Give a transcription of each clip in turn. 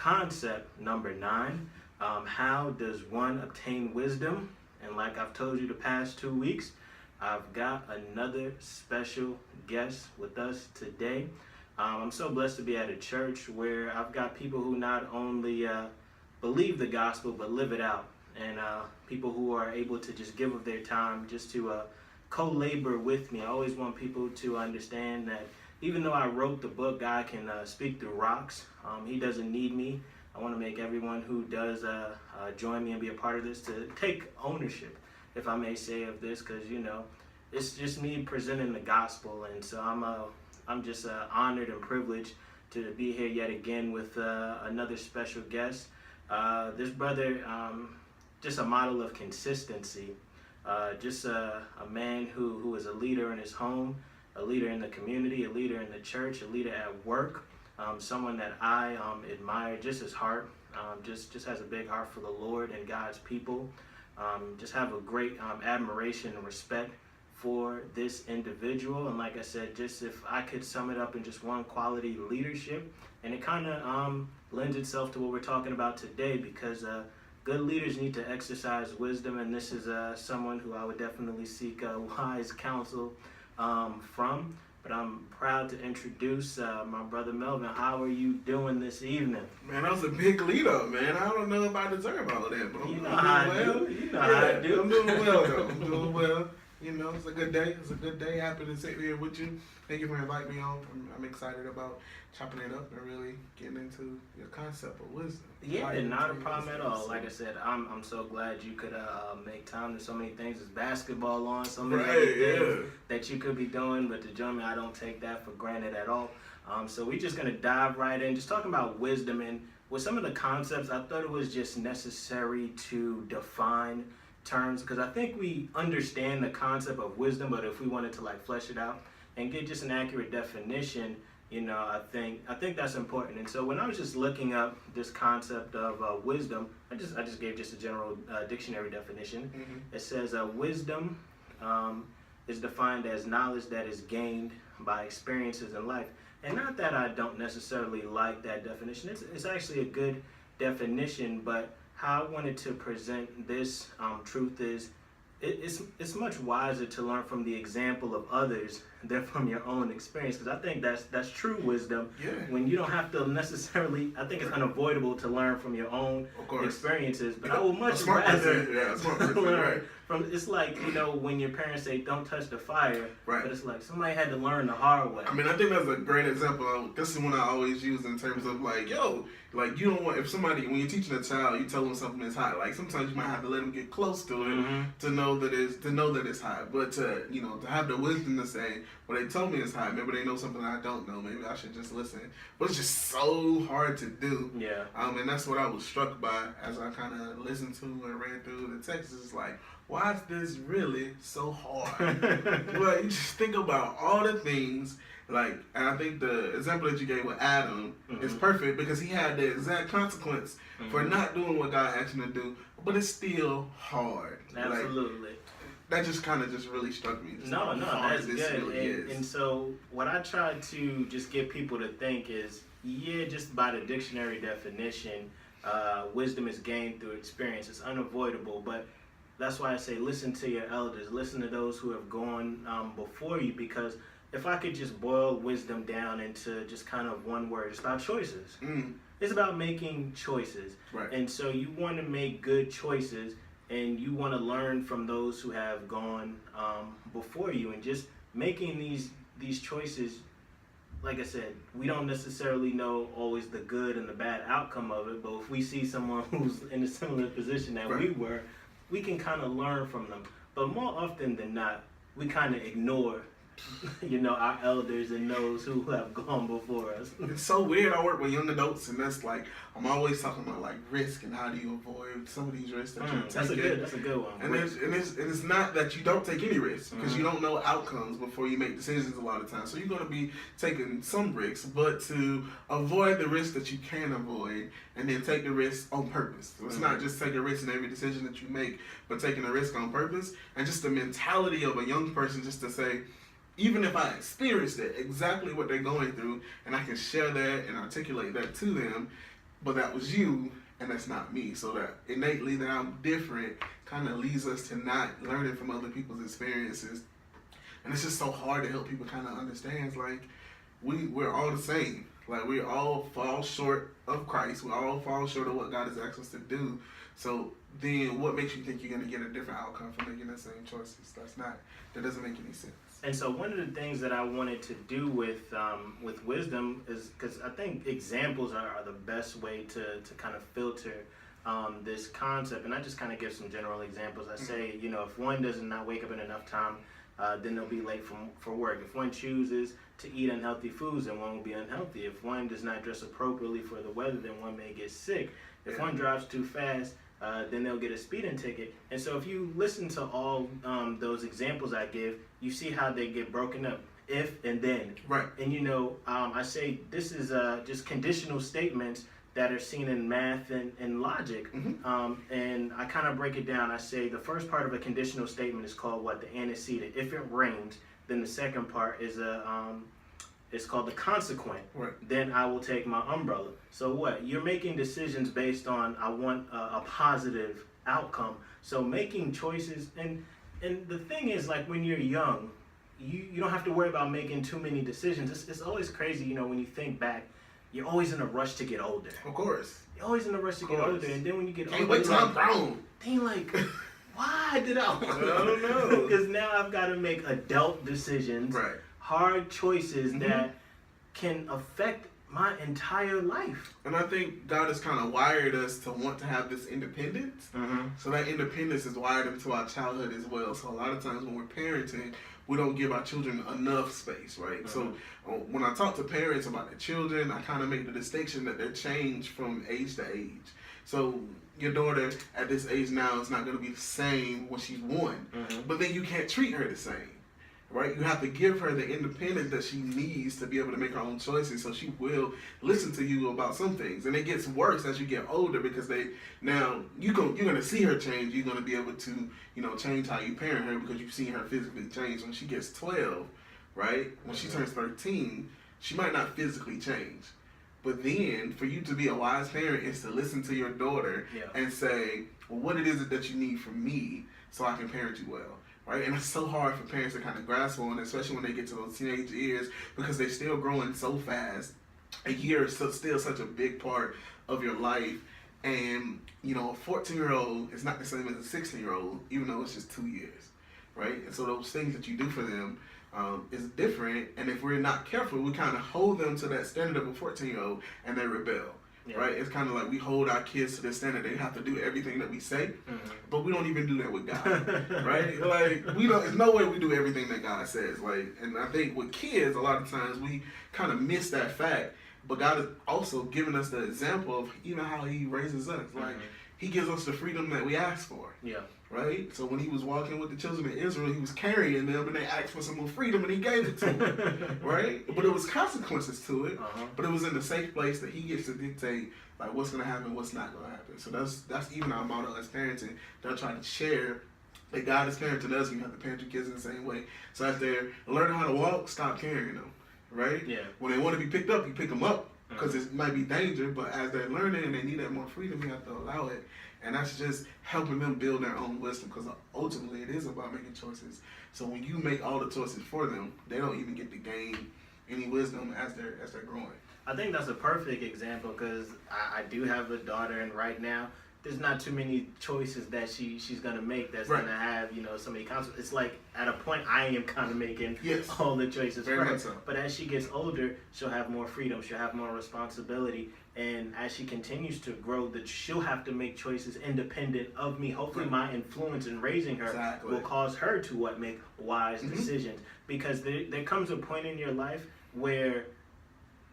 concept number 9. How does one obtain wisdom? And like I've told you the past 2 weeks, I've got another special guest with us today. I'm so blessed to be at a church where I've got people who not only believe the gospel but live it out, and people who are able to just give of their time just to co-labor with me. I always want people to understand that even though I wrote the book, God can speak through rocks. He doesn't need me. I want to make everyone who does join me and be a part of this to take ownership, if I may say, of this, because it's just me presenting the gospel, and so I'm just honored and privileged to be here yet again with another special guest. This brother, just a model of consistency, just a man who is a leader in his home, a leader in the community, a leader in the church, a leader at work. Someone that I admire, just his heart, just has a big heart for the Lord and God's people. Just have a great admiration and respect for this individual. And like I said, just if I could sum it up in just one quality, leadership. And it kind of lends itself to what we're talking about today, because good leaders need to exercise wisdom, and this is someone who I would definitely seek wise counsel from. But I'm proud to introduce my brother Melvin. How are you doing this evening? Man, that was a big lead up, man. I don't know if I deserve all of that, but I'm doing well. How I do. I'm doing well, though. I'm doing well. It's a good day. It's a good day. Happy to sit here with you. Thank you for inviting me on. I'm excited about chopping it up and really getting into your concept of wisdom. Yeah, not a problem at all. Like I said, I'm so glad you could make time. There's so many things. There's basketball on, so many other things that you could be doing. But to join me, I don't take that for granted at all. So we're just going to dive right in, just talking about wisdom. And with some of the concepts, I thought it was just necessary to define terms, because I think we understand the concept of wisdom, but if we wanted to flesh it out and get just an accurate definition, I think that's important. And so when I was just looking up this concept of wisdom, I just gave just a general dictionary definition. Mm-hmm. It says wisdom is defined as knowledge that is gained by experiences in life. And not that I don't necessarily like that definition. It's actually a good definition, but how I wanted to present this truth is it's much wiser to learn from the example of others than from your own experience, because I think that's true wisdom. Yeah. When you don't have to necessarily, I think it's unavoidable to learn from your own experiences, but I would much rather learn from. It's like when your parents say don't touch the fire, but it's like somebody had to learn the hard way. I mean, I think that's a great example. This is one I always use in terms of you don't want, if somebody, when you're teaching a child, you tell them something is hot. Like sometimes you might have to let them get close to it to know that it's hot. But to have the wisdom to say, well, they told me it's hot. Maybe they know something I don't know. Maybe I should just listen. But it's just so hard to do. Yeah. And that's what I was struck by as I kind of listened to and read through the text. It's like, why is this really so hard? But you just think about all the things. And I think the example that you gave with Adam is perfect, because he had the exact consequence for not doing what God asked him to do, but it's still hard. Absolutely. That just kind of just really struck me. No, that's good. Really and so what I try to just get people to think is, just by the dictionary definition, wisdom is gained through experience. It's unavoidable, but that's why I say listen to your elders, listen to those who have gone before you, because if I could just boil wisdom down into just kind of one word, it's about choices. It's about making choices. Right. And so you want to make good choices, and you want to learn from those who have gone before you, and just making these choices. Like I said, we don't necessarily know always the good and the bad outcome of it, but if we see someone who's in a similar position that we were, we can kind of learn from them. But more often than not, we kind of ignore our elders and those who have gone before us. It's so weird. I work with young adults, and that's I'm always talking about risk and how do you avoid some of these risks that you're taking. That's a good one. And it's not that you don't take any risks, because you don't know outcomes before you make decisions a lot of times. So you're going to be taking some risks, but to avoid the risks that you can avoid, and then take the risk on purpose. So it's not just taking a risk in every decision that you make, but taking a risk on purpose, and just the mentality of a young person just to say, even if I experienced it, exactly what they're going through, and I can share that and articulate that to them, but that was you, and that's not me. So that innately that I'm different kind of leads us to not learning from other people's experiences. And it's just so hard to help people kind of understand. It's like, we're all the same. Like, we all fall short of Christ. We all fall short of what God has asked us to do. So then what makes you think you're going to get a different outcome from making the same choices? That doesn't make any sense. And so one of the things that I wanted to do with wisdom is, because I think examples are the best way to kind of filter this concept. And I just kind of give some general examples. I say, if one does not wake up in enough time, then they'll be late for work. If one chooses to eat unhealthy foods, then one will be unhealthy. If one does not dress appropriately for the weather, then one may get sick. If one drives too fast, then they'll get a speeding ticket. And so if you listen to all those examples I give, you see how they get broken up. If and then. Right. And I say this is just conditional statements that are seen in math and logic. And I kind of break it down. I say the first part of a conditional statement is called the antecedent. If it rains, then the second part is it's called the consequent. Right. Then I will take my umbrella. So what? You're making decisions based on I want a positive outcome. So making choices, and the thing is, like, when you're young, you don't have to worry about making too many decisions. It's always crazy, when you think back, you're always in a rush to get older. Of course. You're always in a rush to get older, and then when you get older, wait till I'm grown. Then you're like, why did I don't know. Because now I've got to make adult decisions, Right. hard choices that can affect my entire life. And I think God has kind of wired us to want to have this independence. So that independence is wired into our childhood as well. So a lot of times when we're parenting, we don't give our children enough space, right? So when I talk to parents about their children, I kind of make the distinction that they're changed from age to age. So your daughter at this age now is not going to be the same when she's 1, but then you can't treat her the same. Right? You have to give her the independence that she needs to be able to make her own choices, so she will listen to you about some things. And it gets worse as you get older, because you're going to see her change. You're going to be able to, change how you parent her, because you've seen her physically change. When she gets 12, right? When she turns 13, she might not physically change. But then, for you to be a wise parent is to listen to your daughter and say, well, what it is that you need from me so I can parent you well. Right? And it's so hard for parents to kind of grasp on, especially when they get to those teenage years, because they're still growing so fast. A year is still such a big part of your life. And, a 14-year-old is not the same as a 16-year-old, even though it's just 2 years. Right? And so those things that you do for them is different. And if we're not careful, we kind of hold them to that standard of a 14-year-old, and they rebel. Yeah. Right? It's kind of like we hold our kids to the standard. They have to do everything that we say, but we don't even do that with God. Right? Like, there's no way we do everything that God says. Like, and I think with kids, a lot of times we kind of miss that fact, but God has also given us the example of even how he raises us. Like, he gives us the freedom that we ask for. Yeah. Right? So when he was walking with the children of Israel, he was carrying them, and they asked for some more freedom, and he gave it to them. Right? But it was consequences to it, but it was in a safe place that he gets to dictate, like, what's going to happen, what's not going to happen. So that's even our motto as parenting. They're trying to share that God is parenting us, and you have to parent your kids in the same way. So as they're learning how to walk, stop carrying them. Right? Yeah. When they want to be picked up, you pick them up, because it might be danger, but as they're learning and they need that more freedom, you have to allow it. And that's just helping them build their own wisdom, because ultimately it is about making choices. So when you make all the choices for them, they don't even get to gain any wisdom as they're growing. I think that's a perfect example, because I do have a daughter, and right now there's not too many choices that she's gonna make that's gonna have so many consequences. It's like at a point I am kind of making all the choices for her. So. But as she gets older, she'll have more freedom. She'll have more responsibility, and as she continues to grow, she'll have to make choices independent of me. Hopefully, my influence in raising her will cause her to make wise decisions. Because there comes a point in your life where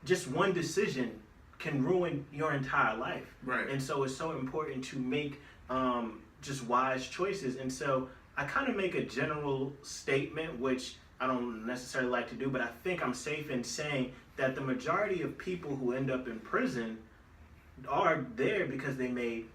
just one decision can ruin your entire life. Right. And so it's so important to make just wise choices. And so I kind of make a general statement, which I don't necessarily like to do, but I think I'm safe in saying that the majority of people who end up in prison are there because they made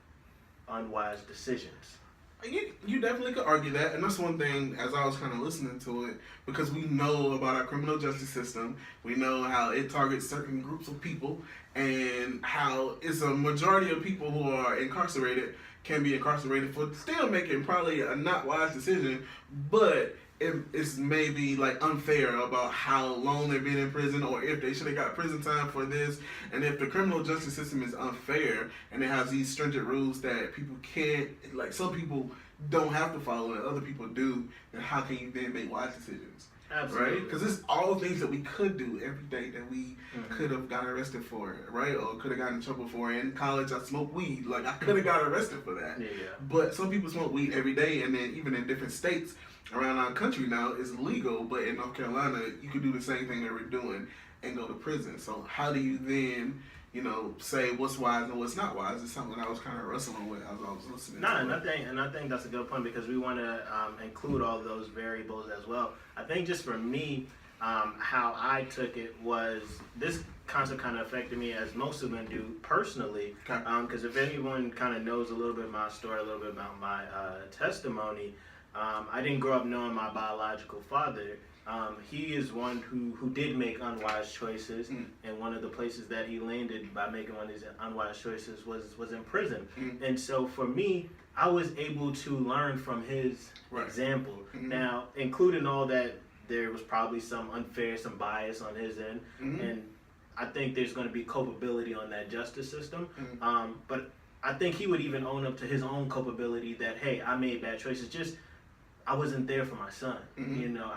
unwise decisions. You definitely could argue that, and that's one thing. As I was kind of listening to it, because we know about our criminal justice system, we know how it targets certain groups of people, and how it's a majority of people who are incarcerated can be incarcerated for still making probably a not wise decision, but it's maybe like unfair about how long they've been in prison, or if they should have got prison time for this. And if the criminal justice system is unfair and it has these stringent rules that people can't, like some people don't have to follow and other people do, then how can you then make wise decisions? Absolutely. Right? Because it's all things that we could do every day that we could have got arrested for, right? Or could have gotten in trouble for. In college, I smoked weed. Like, I could have got arrested for that. Yeah. But some people smoke weed every day, and then even in different states around our country now, it's legal. But in North Carolina, you could do the same thing that we're doing and go to prison. So how do you then, say what's wise and what's not wise? It's something I was kind of wrestling with as I was listening. And I think that's a good point, because we want to include all those variables as well. I think just for me, how I took it was this concept kind of affected me, as most of them do personally. Because if anyone kind of knows a little bit of my story, a little bit about my testimony, I didn't grow up knowing my biological father. He is one who did make unwise choices, and one of the places that he landed by making one of these unwise choices was in prison. And so for me, I was able to learn from his example. Now, including all that, there was probably some some bias on his end, and I think there's going to be culpability on that justice system. But I think he would even own up to his own culpability that, hey, I made bad choices. I wasn't there for my son.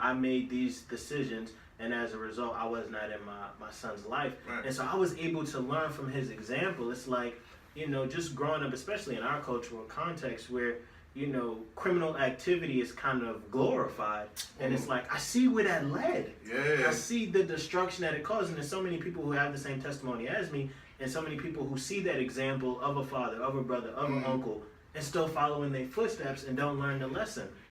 I made these decisions, and as a result, I was not in my son's life. And so I was able to learn from his example. It's like, just growing up, especially in our cultural context where, criminal activity is kind of glorified. And it's like, I see where that led. Yeah. I see the destruction that it caused. And there's so many people who have the same testimony as me, and so many people who see that example of a father, of a brother, of an uncle, and still follow in their footsteps and don't learn the lesson.